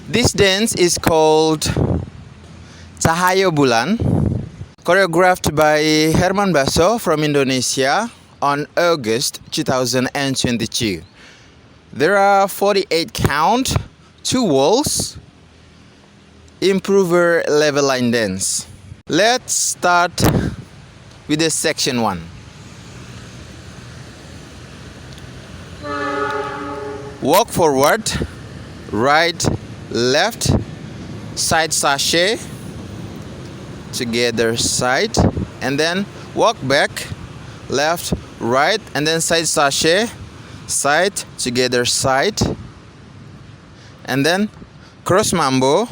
This dance is called Cahayo Bulan, choreographed by Herman Baso from Indonesia on August 2022. There are 48 count, 2 walls, improver level line dance. Let's start with the section 1. Walk forward, right, left, side sachet, together side, and then walk back, left, right, and then side sachet, side, together side, and then cross mambo,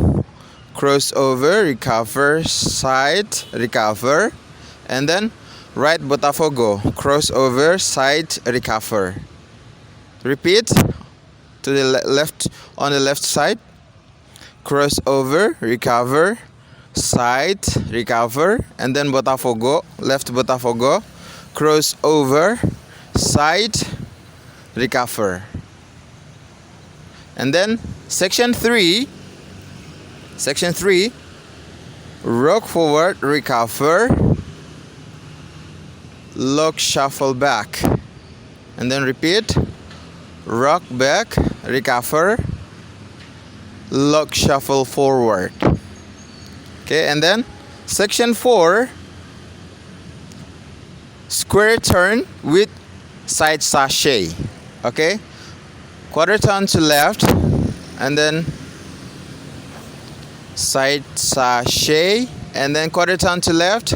cross over, recover, side, recover, and then right botafogo, cross over, side, recover. Repeat to the left on the left side, cross over, recover, side, recover, and then botafogo, left botafogo, cross over, side, recover. And then section 3, rock forward, recover, lock, shuffle back, and then repeat, rock back, recover, lock, shuffle forward. Okay, and then section 4, square turn with side sachet. Okay, quarter turn to left, and then side sachet, and then quarter turn to left,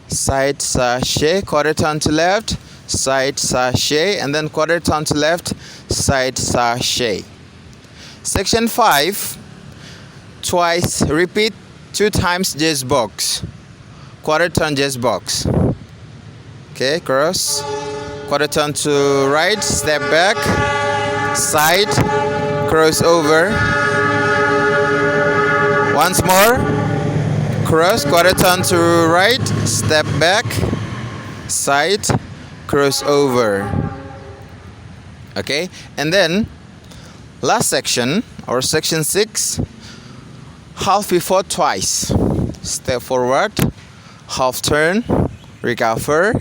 side sachet, quarter turn to left, side sachet, and then quarter turn to left, side sachet. Section 5, twice repeat 2 times jazz box, quarter turn jazz box. Okay, cross, quarter turn to right, step back, side, cross over. Once more, cross, quarter turn to right, step back, side, cross over. Okay, and then last section, or section 6, half before twice. Step forward, half turn, recover,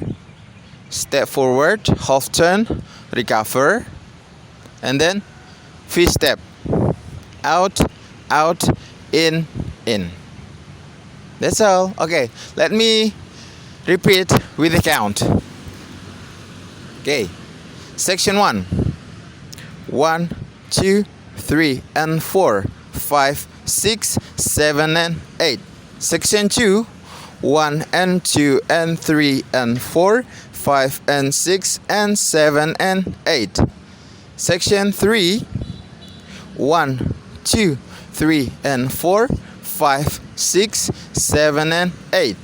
step forward, half turn, recover, and then V step, out, out, in, in. That's all. Okay, let me repeat with the count. Okay, section 1, 1, 2, 3, and 4, 5, 6, 7, and 8. Section 2, 1 and 2 and 3 and 4, 5 and 6 and 7 and 8. Section 3, 1, 2, 3 and 4, 5, 6, 7 and 8.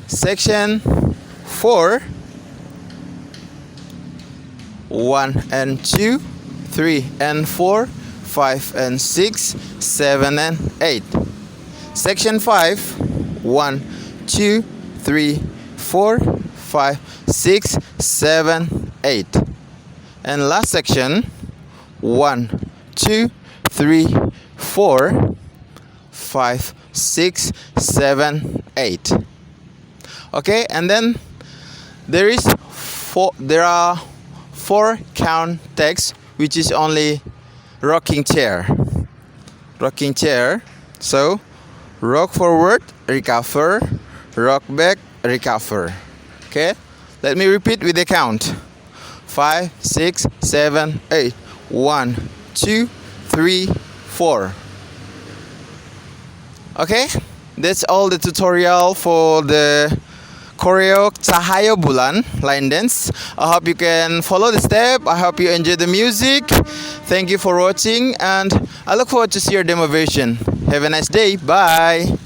Section 4, 1 and 2, 3 and 4, 5 and 6, 7 and 8. Section 5, 1, 2, 3, 4, 5, 6, 7, 8. And last section, 1, 2, 3, 4, 5, 6, 7, 8. Okay, and then there are 4 count text, which is only rocking chair. Rocking chair. So rock forward, recover, rock back, recover. Okay, let me repeat with the count. 5, 6, 7, 8. 1, 2, 3, 4. Okay, that's all the tutorial for the choreo Cahayo Bulan line dance. I hope you can follow the step. I hope you enjoy the music. Thank you for watching, and I look forward to see your demo version. Have a nice day. Bye.